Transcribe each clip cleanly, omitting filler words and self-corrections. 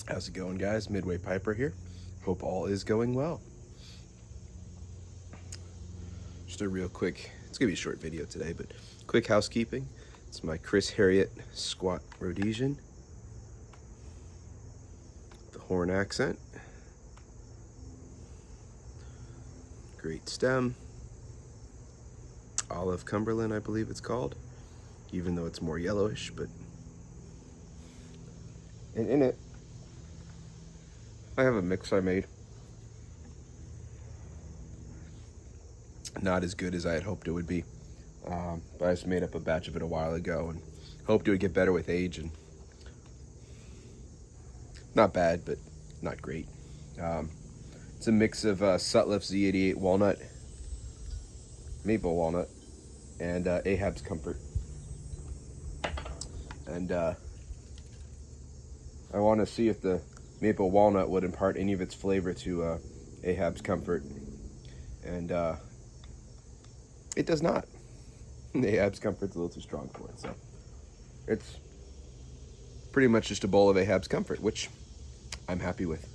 How's it going, guys? Midway Piper here. Hope all is going well. Just a real quick, it's going to be a short video today, but quick housekeeping. It's my Chris Harriet squat Rhodesian. The horn accent. Great stem. Olive Cumberland, I believe it's called. Even though it's more yellowish, but... And in it, I have a mix I made. Not as good as I had hoped it would be. But I just made up a batch of it a while ago and hoped it would get better with age. And not bad, but not great. It's a mix of Sutliff Z88 walnut, maple walnut, and Ahab's Comfort. And I want to see if the maple walnut would impart any of its flavor to Ahab's Comfort. And it does not. Ahab's Comfort's a little too strong for it, so it's pretty much just a bowl of Ahab's Comfort, which I'm happy with.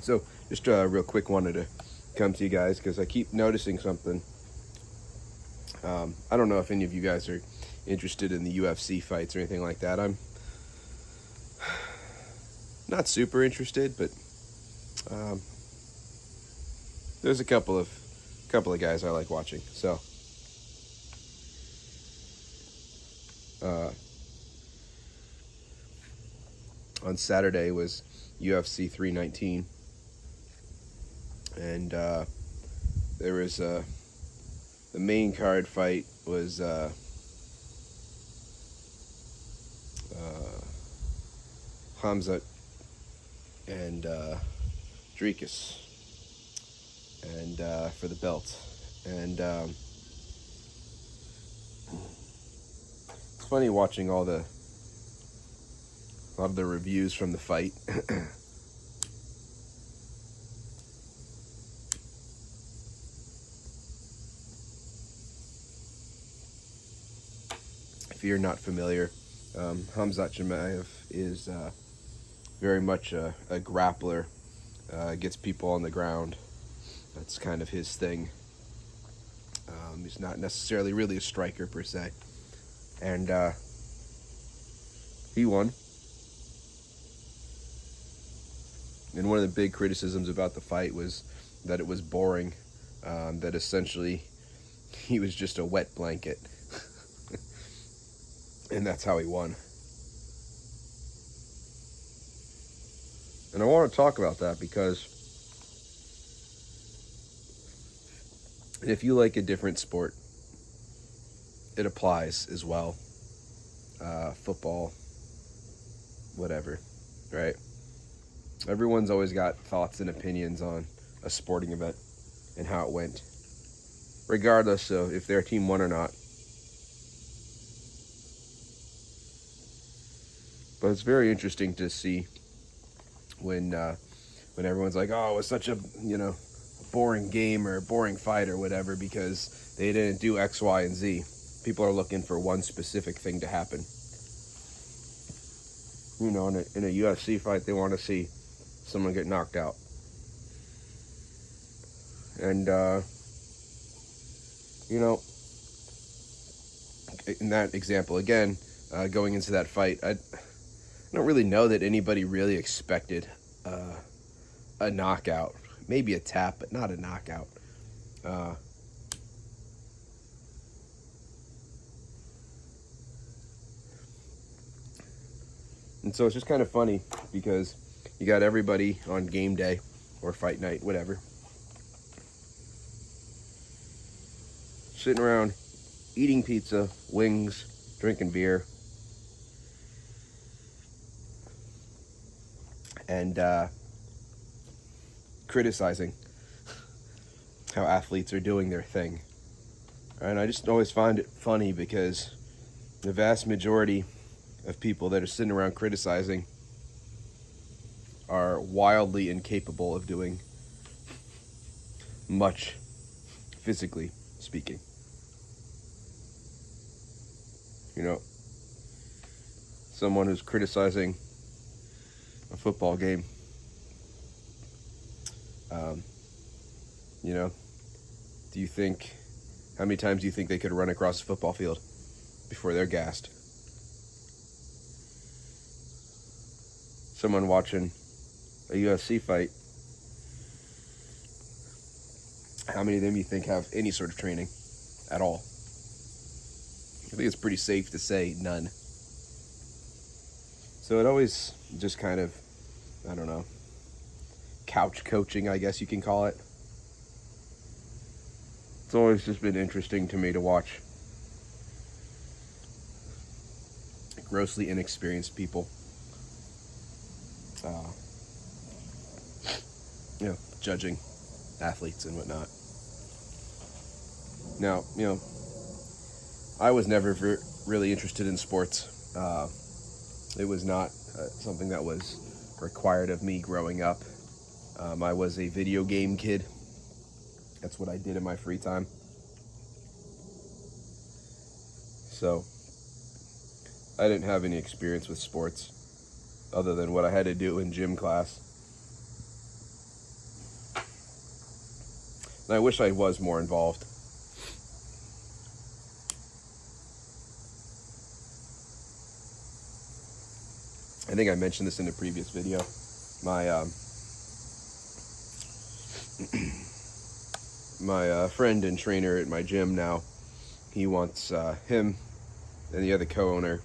So just real quick, wanted to come to you guys because I keep noticing something. I don't know if any of you guys are interested in the UFC fights or anything like that. I'm not super interested, but there's a couple of guys I like watching. So on Saturday was UFC 319, and there was the main card fight was Hamzat and Dricus, and for the belt. And it's funny watching a lot of the reviews from the fight. If you're not familiar, Hamzat Chimaev is very much a grappler, gets people on the ground. That's kind of his thing. He's not necessarily really a striker per se. And he won. And one of the big criticisms about the fight was that it was boring, that essentially he was just a wet blanket. And that's how he won. And I want to talk about that because if you like a different sport, it applies as well. Football, whatever, right? Everyone's always got thoughts and opinions on a sporting event and how it went, regardless of if their team won or not. But it's very interesting to see when everyone's like, "Oh, it was such a boring game or a boring fight or whatever because they didn't do X, Y, and Z." People are looking for one specific thing to happen. In a UFC fight, they want to see someone get knocked out. And in that example again, going into that fight, I don't really know that anybody really expected a knockout. Maybe a tap, but not a knockout. And so it's just kind of funny because you got everybody on game day or fight night, whatever, sitting around eating pizza, wings, drinking beer, and criticizing how athletes are doing their thing. And I just always find it funny because the vast majority of people that are sitting around criticizing are wildly incapable of doing much, physically speaking. You know, someone who's criticizing a football game, you know, how many times do you think they could run across a football field before they're gassed? Someone watching a UFC fight, how many of them you think have any sort of training at all? I think it's pretty safe to say none. So it always just kind of, I don't know, couch coaching, I guess you can call it. It's always just been interesting to me to watch grossly inexperienced people, judging athletes and whatnot. Now, I was never really interested in sports. It was not something that was required of me growing up. I was a video game kid. That's what I did in my free time. So, I didn't have any experience with sports other than what I had to do in gym class. And I wish I was more involved. I think I mentioned this in a previous video. My friend and trainer at my gym now, he wants him and the other co-owner,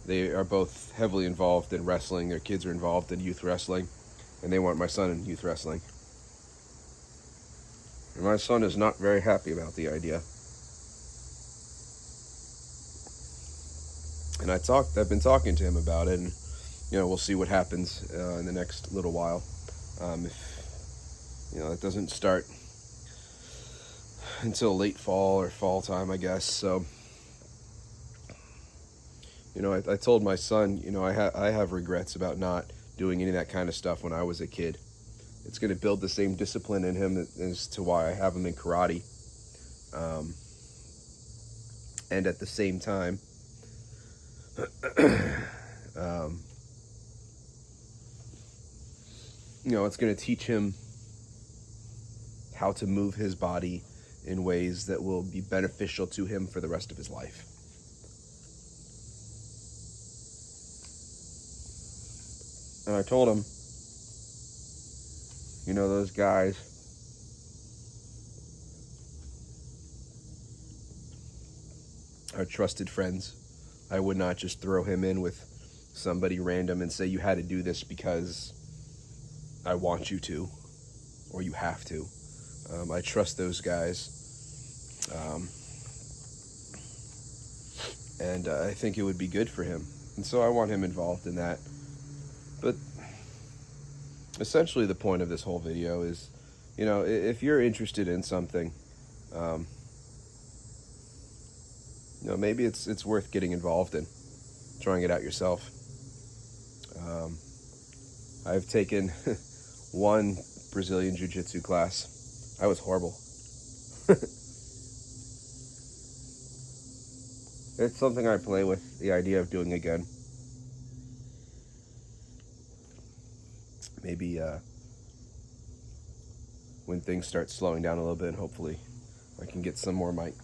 they are both heavily involved in wrestling. Their kids are involved in youth wrestling, and they want my son in youth wrestling. And my son is not very happy about the idea. And I've been talking to him about it, and we'll see what happens in the next little while. If it doesn't start until late fall or fall time, I guess. So, I told my son, I have regrets about not doing any of that kind of stuff when I was a kid. It's going to build the same discipline in him as to why I have him in karate. And at the same time, it's going to teach him how to move his body in ways that will be beneficial to him for the rest of his life. And I told him, those guys are trusted friends. I would not just throw him in with somebody random and say you had to do this because I want you to, or you have to. I trust those guys. And I think it would be good for him. And so I want him involved in that. But essentially the point of this whole video is, if you're interested in something, maybe it's worth getting involved in, trying it out yourself. I've taken one Brazilian Jiu-Jitsu class. I was horrible. It's something I play with, the idea of doing again. Maybe when things start slowing down a little bit, hopefully I can get some more might.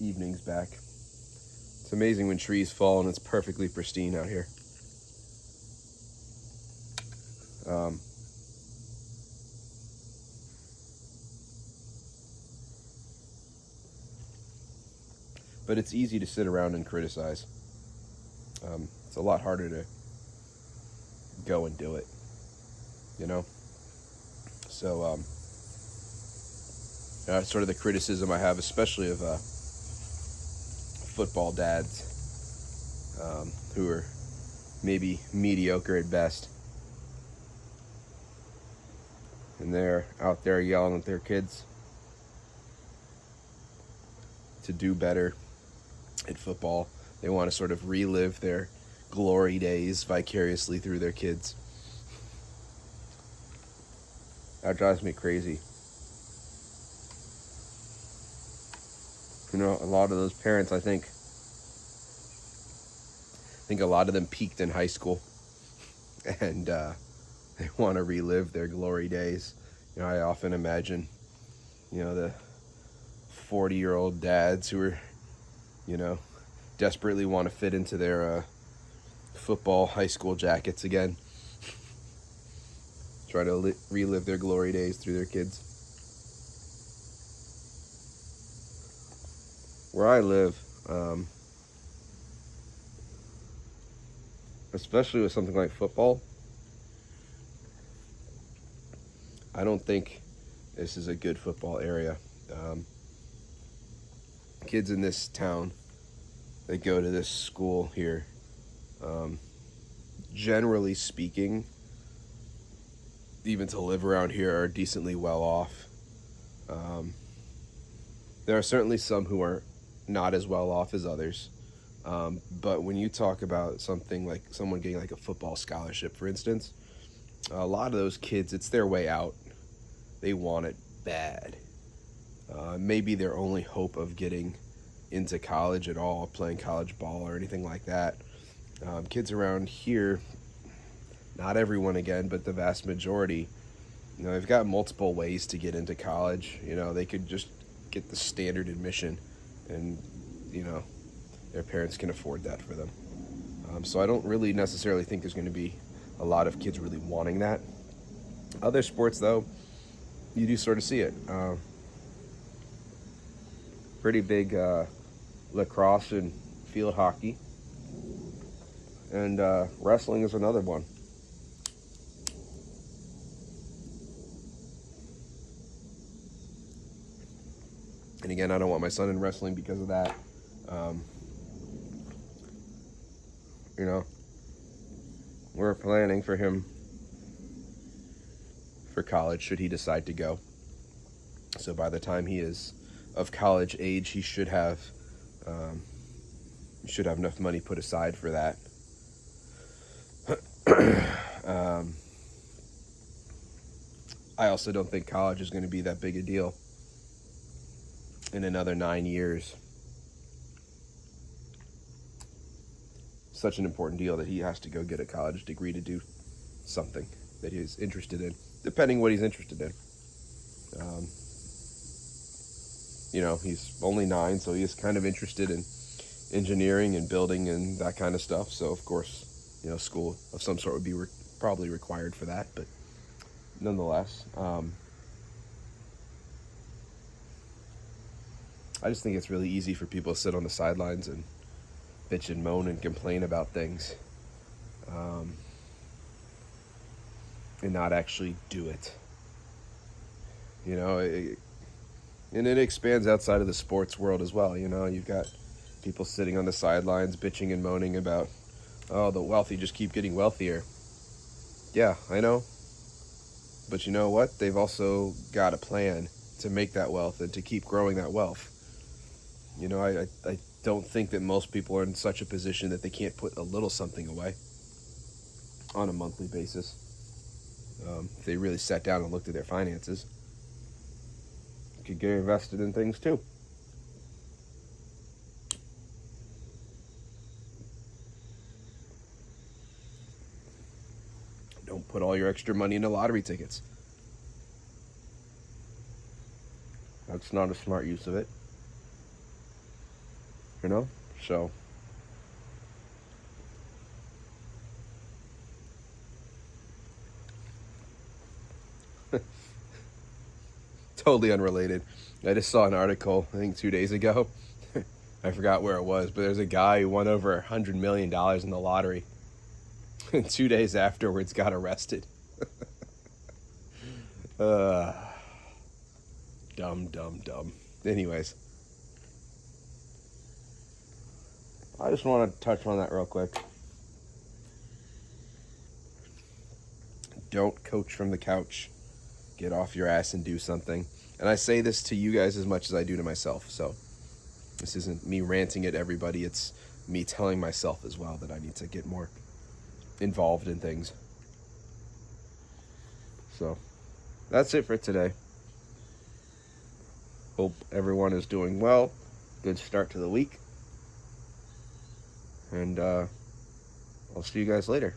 Evening's back. It's amazing when trees fall and it's perfectly pristine out here. But it's easy to sit around and criticize. It's a lot harder to go and do it, So, sort of the criticism I have, especially of football dads who are maybe mediocre at best. And they're out there yelling at their kids to do better, in football. They want to sort of relive their glory days vicariously through their kids. That drives me crazy. You know, a lot of those parents, I think a lot of them peaked in high school, and they want to relive their glory days. You know, I often imagine, you know, the 40-year-old dads who are, you know, desperately want to fit into their football high school jackets again. Try to relive their glory days through their kids. Where I live, especially with something like football, I don't think this is a good football area. Kids in this town, they go to this school here. Generally speaking, even to live around here, are decently well off. There are certainly some who are not as well off as others. But when you talk about something like someone getting like a football scholarship, for instance, a lot of those kids, it's their way out. They want it bad. Maybe their only hope of getting into college at all, playing college ball or anything like that. Kids around here, not everyone again, but the vast majority, you know, they've got multiple ways to get into college. You know, they could just get the standard admission, and, you know, their parents can afford that for them. So I don't really necessarily think there's going to be a lot of kids really wanting that. Other sports, though, you do sort of see it. Pretty big lacrosse and field hockey. And wrestling is another one. And again, I don't want my son in wrestling because of that. You know, we're planning for him for college should he decide to go. So by the time he is of college age, he should have enough money put aside for that. I also don't think college is going to be that big a deal in another 9 years. Such an important deal that he has to go get a college degree to do something that he's interested in, depending what he's interested in. You know, he's only 9, so he is kind of interested in engineering and building and that kind of stuff. So, of course, you know, school of some sort would be probably required for that. But nonetheless, I just think it's really easy for people to sit on the sidelines and bitch and moan and complain about things, and not actually do it. You know, and it expands outside of the sports world as well. You know, you've got people sitting on the sidelines bitching and moaning about, oh, the wealthy just keep getting wealthier. Yeah, I know. But you know what? They've also got a plan to make that wealth and to keep growing that wealth. You know, I don't think that most people are in such a position that they can't put a little something away on a monthly basis. If they really sat down and looked at their finances, could get invested in things too. Don't put all your extra money into lottery tickets. That's not a smart use of it. You know? So totally unrelated. I just saw an article, I think 2 days ago. I forgot where it was, but there's a guy who won over $100 million in the lottery. And 2 days afterwards got arrested. Dumb. Anyways, I just want to touch on that real quick. Don't coach from the couch. Get off your ass and do something. And I say this to you guys as much as I do to myself. So This isn't me ranting at everybody. It's me telling myself as well that I need to get more involved in things. So that's it for today. Hope everyone is doing well. Good start to the week. And I'll see you guys later.